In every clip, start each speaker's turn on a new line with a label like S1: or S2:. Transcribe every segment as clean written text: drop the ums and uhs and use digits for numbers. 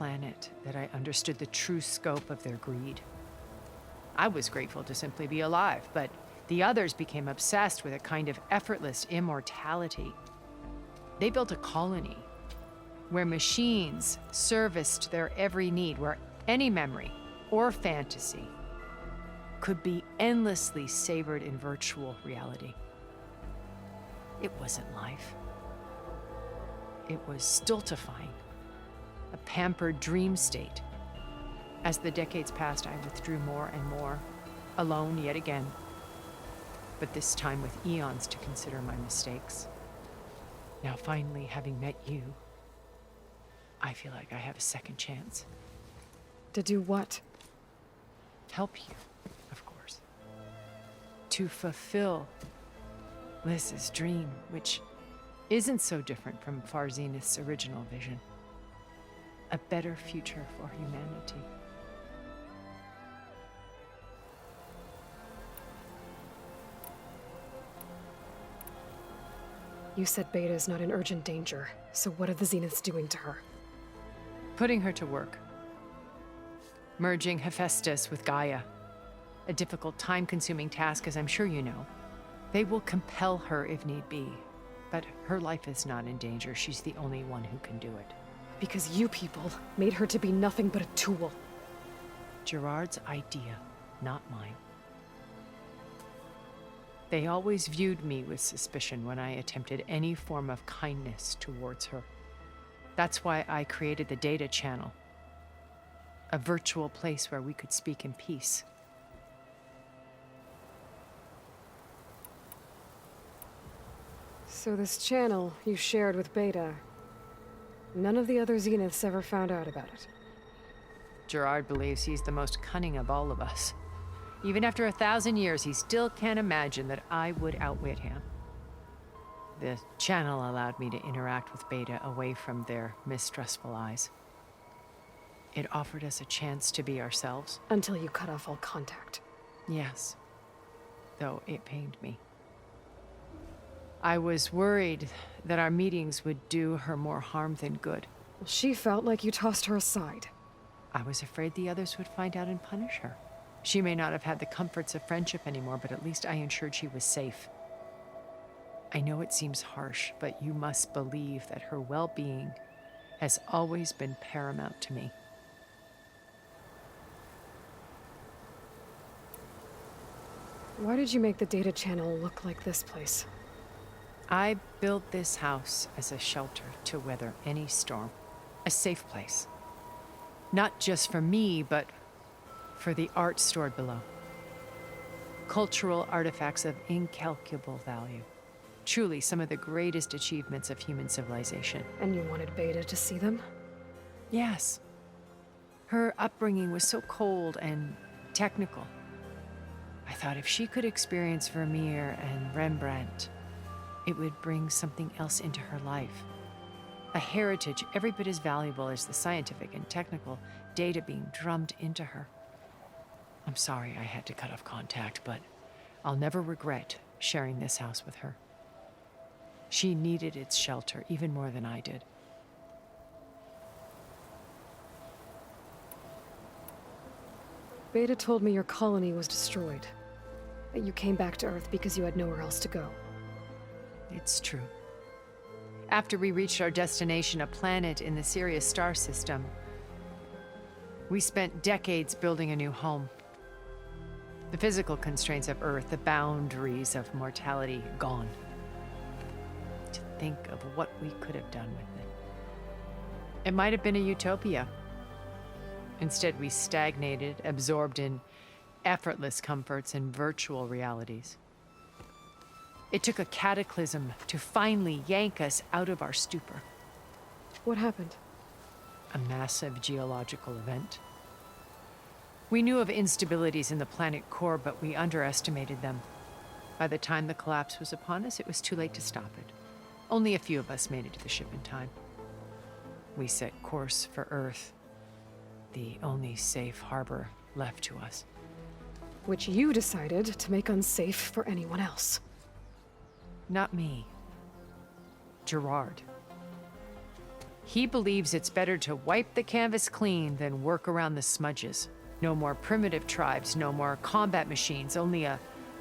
S1: planet that I understood the true scope of their greed. I was grateful to simply be alive, but the others became obsessed with a kind of effortless immortality. They built a colony where machines serviced their every need, where any memory or fantasy could be endlessly savored in virtual reality. It wasn't life. It was stultifying, a pampered dream state. As the decades passed, I withdrew more and more, alone yet again, but this time with eons to consider my mistakes. Now finally, having met you, I feel like I have a second chance.
S2: To do what?
S1: Help you, of course. To fulfill Liz's dream, which isn't so different from Far Zenith's original vision. A better future for humanity.
S2: You said Beta is not in urgent danger, so what are the Zeniths doing to her?
S1: Putting her to work. Merging Hephaestus with Gaia. A difficult, time-consuming task, as I'm sure you know. They will compel her if need be, but her life is not in danger. She's the only one who can do it.
S2: Because you people made her to be nothing but a tool.
S1: Gerard's idea, not mine. They always viewed me with suspicion when I attempted any form of kindness towards her. That's why I created the Data Channel, a virtual place where we could speak in peace.
S2: So this channel you shared with Beta, none of the other Zeniths ever found out about it.
S1: Gerard believes he's the most cunning of all of us. Even after 1,000 years, he still can't imagine that I would outwit him. The channel allowed me to interact with Beta away from their mistrustful eyes. It offered us a chance to be ourselves.
S2: Until you cut off all contact.
S1: Yes, though it pained me. I was worried that our meetings would do her more harm than good.
S2: Well, she felt like you tossed her aside.
S1: I was afraid the others would find out and punish her. She may not have had the comforts of friendship anymore, but at least I ensured she was safe. I know it seems harsh, but you must believe that her well-being has always been paramount to me.
S2: Why did you make the Data Channel look like this place?
S1: I built this house as a shelter to weather any storm. A safe place. Not just for me, but for the art stored below. Cultural artifacts of incalculable value. Truly some of the greatest achievements of human civilization.
S2: And you wanted Beta to see them?
S1: Yes. Her upbringing was so cold and technical. I thought if she could experience Vermeer and Rembrandt, it would bring something else into her life. A heritage every bit as valuable as the scientific and technical data being drummed into her. I'm sorry I had to cut off contact, but I'll never regret sharing this house with her. She needed its shelter even more than I did.
S2: Beta told me your colony was destroyed. That you came back to Earth because you had nowhere else to go.
S1: It's true. After we reached our destination, a planet in the Sirius star system, we spent decades building a new home. The physical constraints of Earth, the boundaries of mortality, gone. To think of what we could have done with it. It might have been a utopia. Instead, we stagnated, absorbed in effortless comforts and virtual realities. It took a cataclysm to finally yank us out of our stupor.
S2: What happened?
S1: A massive geological event. We knew of instabilities in the planet core, but we underestimated them. By the time the collapse was upon us, it was too late to stop it. Only a few of us made it to the ship in time. We set course for Earth, the only safe harbor left to us.
S2: Which you decided to make unsafe for anyone else.
S1: Not me. Gerard. He believes it's better to wipe the canvas clean than work around the smudges. No more primitive tribes, no more combat machines, only a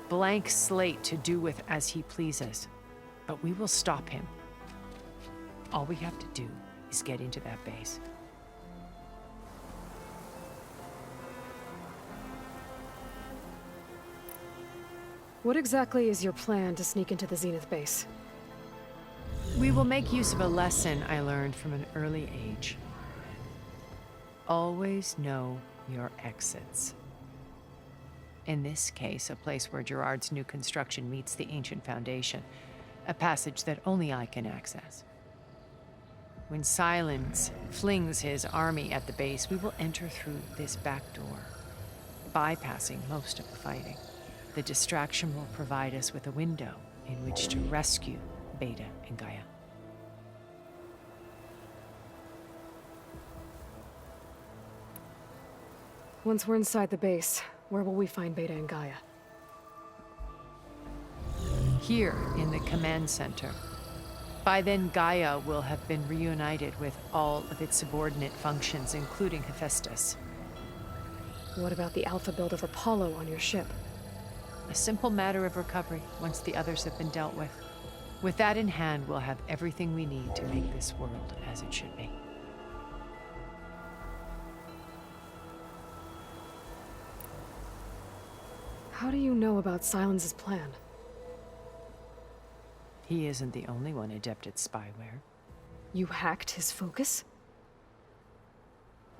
S1: blank slate to do with as he pleases. But we will stop him. All we have to do is get into that base.
S2: What exactly is your plan to sneak into the Zenith base?
S1: We will make use of a lesson I learned from an early age. Always know your exits. In this case, a place where Gerard's new construction meets the ancient foundation, a passage that only I can access. When Silence flings his army at the base, we will enter through this back door, bypassing most of the fighting. The distraction will provide us with a window in which to rescue Beta and Gaia.
S2: Once we're inside the base, where will we find Beta and Gaia?
S1: Here in the command center. By then, Gaia will have been reunited with all of its subordinate functions, including Hephaestus.
S2: What about the Alpha build of Apollo on your ship?
S1: A simple matter of recovery once the others have been dealt with. With that in hand, we'll have everything we need to make this world as it should be.
S2: How do you know about Silence's plan?
S1: He isn't the only one adept at spyware.
S2: You hacked his focus?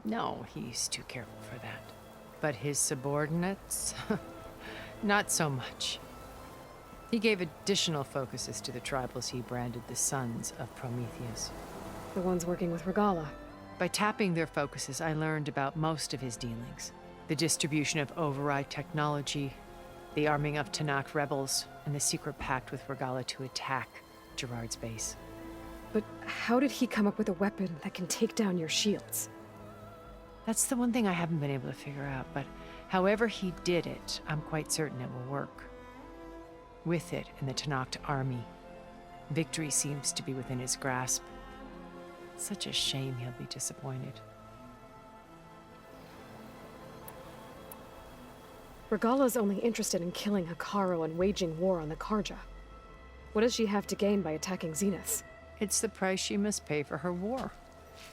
S1: No, he's too careful for that. But his subordinates? Not so much. He gave additional focuses to the tribals he branded the Sons of Prometheus.
S2: The ones working with Regalla.
S1: By tapping their focuses, I learned about most of his dealings. The distribution of override technology, the arming of Tanakh rebels, and the secret pact with Regalla to attack Gerard's base.
S2: But how did he come up with a weapon that can take down your shields?
S1: That's the one thing I haven't been able to figure out, but however he did it, I'm quite certain it will work. With it and the Tanakh army, victory seems to be within his grasp. Such a shame he'll be disappointed.
S2: Regalla's only interested in killing Hekarro and waging war on the Karja. What does she have to gain by attacking Zeniths?
S1: It's the price she must pay for her war.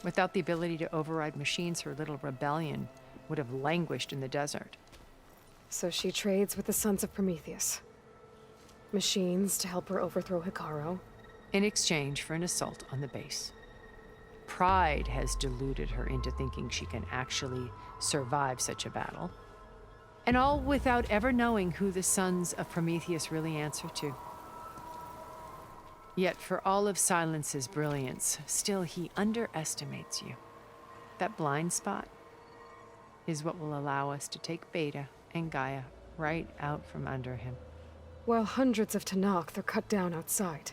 S1: Without the ability to override machines, her little rebellion would have languished in the desert.
S2: So she trades with the Sons of Prometheus. Machines to help her overthrow Hekarro.
S1: In exchange for an assault on the base. Pride has deluded her into thinking she can actually survive such a battle. And all without ever knowing who the Sons of Prometheus really answer to. Yet for all of Silence's brilliance, still he underestimates you. That blind spot is what will allow us to take Beta and Gaia right out from under him.
S2: While hundreds of Tanakh are cut down outside.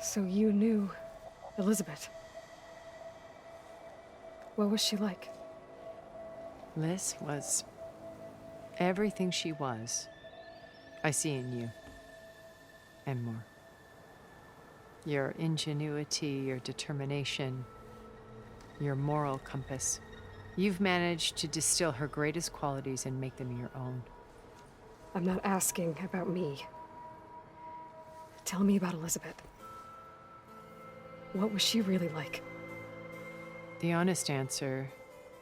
S2: So you knew Elizabeth. What was she like?
S1: Liz was everything she was. I see in you. And more. Your ingenuity, your determination, your moral compass. You've managed to distill her greatest qualities and make them your own.
S2: I'm not asking about me. Tell me about Elizabeth. What was she really like?
S1: The honest answer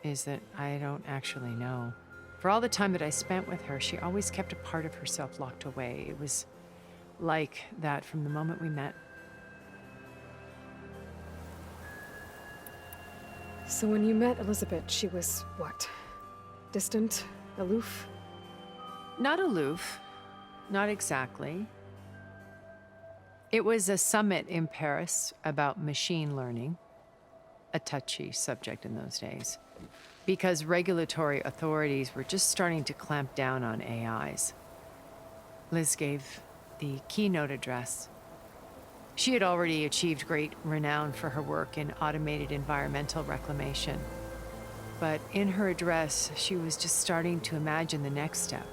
S1: is that I don't actually know. For all the time that I spent with her, she always kept a part of herself locked away. It was like that from the moment we met.
S2: So when you met Elizabeth, she was what? Distant? Aloof?
S1: Not aloof. Not exactly. It was a summit in Paris about machine learning. A touchy subject in those days. Because regulatory authorities were just starting to clamp down on AIs. Liz gave the keynote address. She had already achieved great renown for her work in automated environmental reclamation. But in her address, she was just starting to imagine the next step.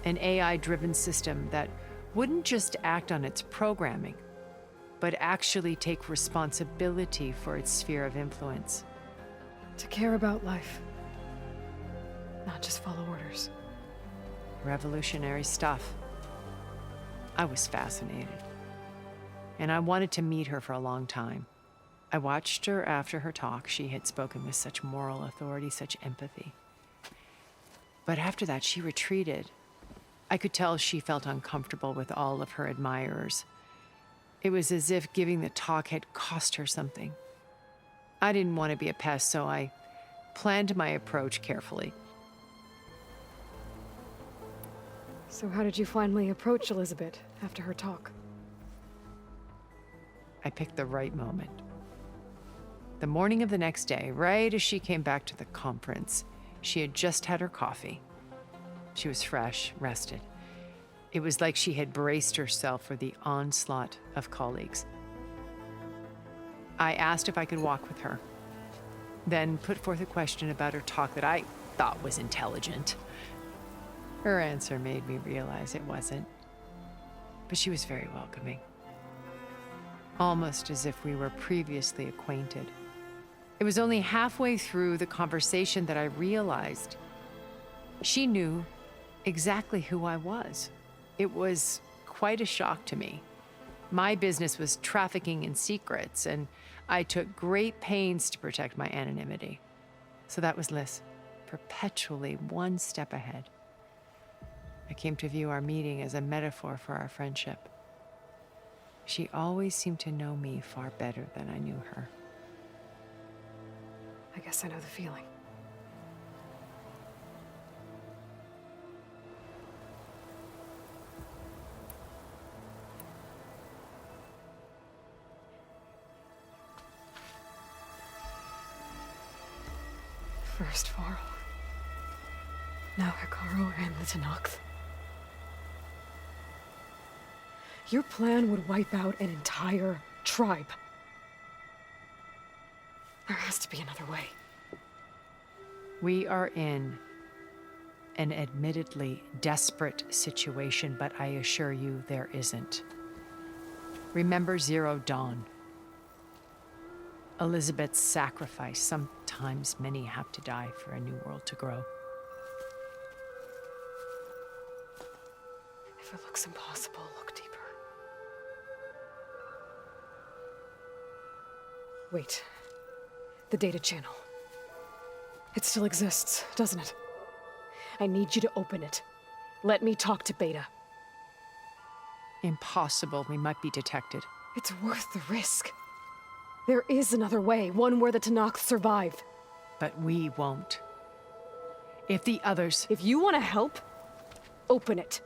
S1: An AI-driven system that wouldn't just act on its programming, but actually take responsibility for its sphere of influence.
S2: To care about life. Not just follow orders.
S1: Revolutionary stuff. I was fascinated. And I wanted to meet her for a long time. I watched her after her talk. She had spoken with such moral authority, such empathy. But after that, she retreated. I could tell she felt uncomfortable with all of her admirers. It was as if giving the talk had cost her something. I didn't want to be a pest, so I planned my approach carefully.
S2: So how did you finally approach Elizabeth after her talk?
S1: I picked the right moment. The morning of the next day, right as she came back to the conference, she had just had her coffee. She was fresh, rested. It was like she had braced herself for the onslaught of colleagues. I asked if I could walk with her, then put forth a question about her talk that I thought was intelligent. Her answer made me realize it wasn't, but she was very welcoming. Almost as if we were previously acquainted. It was only halfway through the conversation that I realized she knew exactly who I was. It was quite a shock to me. My business was trafficking in secrets, and I took great pains to protect my anonymity. So that was Liz, perpetually one step ahead. I came to view our meeting as a metaphor for our friendship. She always seemed to know me far better than I knew her.
S2: I guess I know the feeling. First Varl. Now Hekarro and the Tenakth. Your plan would wipe out an entire tribe. There has to be another way.
S1: We are in an admittedly desperate situation, but I assure you there isn't. Remember Zero Dawn. Elizabeth's sacrifice. Sometimes many have to die for a new world to grow.
S2: If it looks impossible, look deeper. Wait. The data channel. It still exists, doesn't it? I need you to open it. Let me talk to Beta.
S1: Impossible. We might be detected.
S2: It's worth the risk. There is another way, one where the Tenakth survive.
S1: But we won't. If the others...
S2: If you want to help, open it.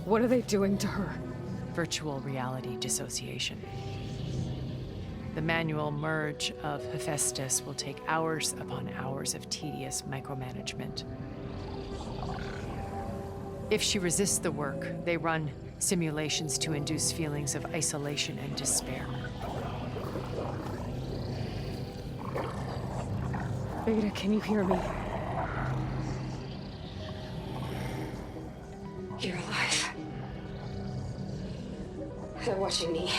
S2: What are they doing to her?
S1: Virtual reality dissociation. The manual merge of Hephaestus will take hours upon hours of tedious micromanagement. If she resists the work, they run simulations to induce feelings of isolation and despair.
S2: Beta, can you hear me?
S3: You're alive. They're watching me.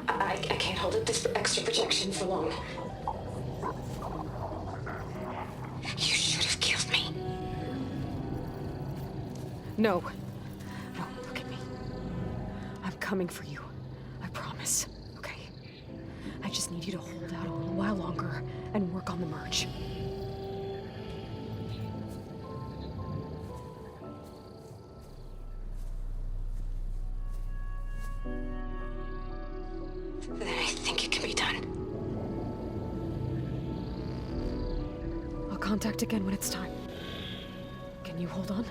S3: I can't hold up this extra projection for long. You should have killed me.
S2: No. No, look at me. I'm coming for you. I promise, okay? I just need you to hold out a little while longer and work on the merge.
S3: Then I think it can be done.
S2: contact again when it's time. Can you hold on?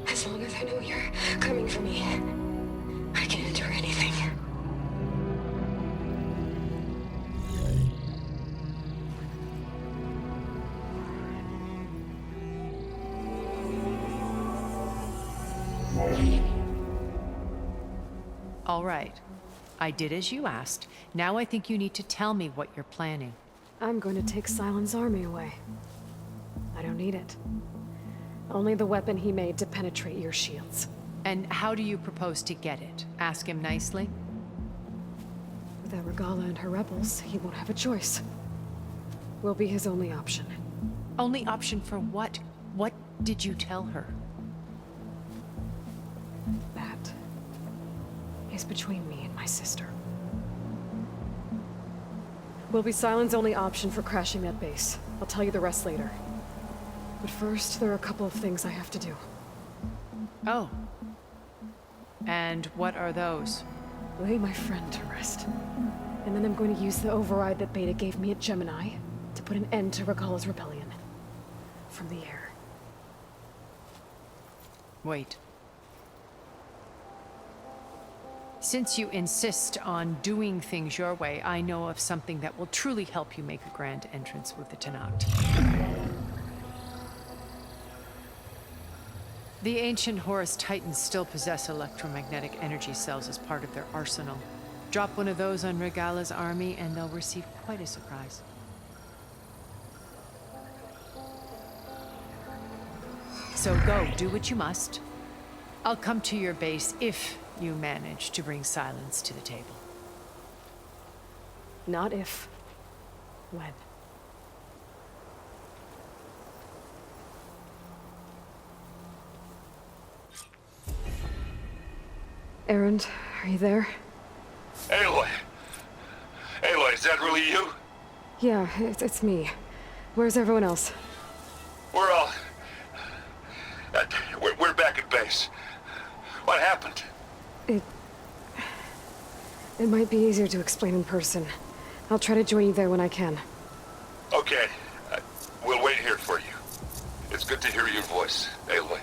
S3: As long as I know you're coming for me, I can endure anything.
S1: All right. I did as you asked. Now I think you need to tell me what you're planning.
S2: I'm going to take Sylens' army away. I don't need it. Only the weapon he made to penetrate your shields.
S1: And how do you propose to get it? Ask him nicely?
S2: Without Regala and her rebels, he won't have a choice. We'll be his only option.
S1: Only option for what? What did you tell her?
S2: That is between me and my sister. Will be Sylens' only option for crashing that base. I'll tell you the rest later. But first, there are a couple of things I have to do.
S1: Oh. And what are those?
S2: Lay my friend to rest. And then I'm going to use the override that Beta gave me at Gemini to put an end to Regala's rebellion. From the air.
S1: Wait. Since you insist on doing things your way, I know of something that will truly help you make a grand entrance with the Tenakth. The ancient Horus Titans still possess electromagnetic energy cells as part of their arsenal. Drop one of those on Regala's army and they'll receive quite a surprise. So go, do what you must. I'll come to your base if you manage to bring Sylens to the table.
S2: Not if. When. Erend, are you there?
S4: Aloy! Aloy, is that really you?
S2: Yeah, it's me. Where's everyone else?
S4: We're all... we're back at base. What happened?
S2: It might be easier to explain in person. I'll try to join you there when I can.
S4: Okay. We'll wait here for you. It's good to hear your voice, Aloy.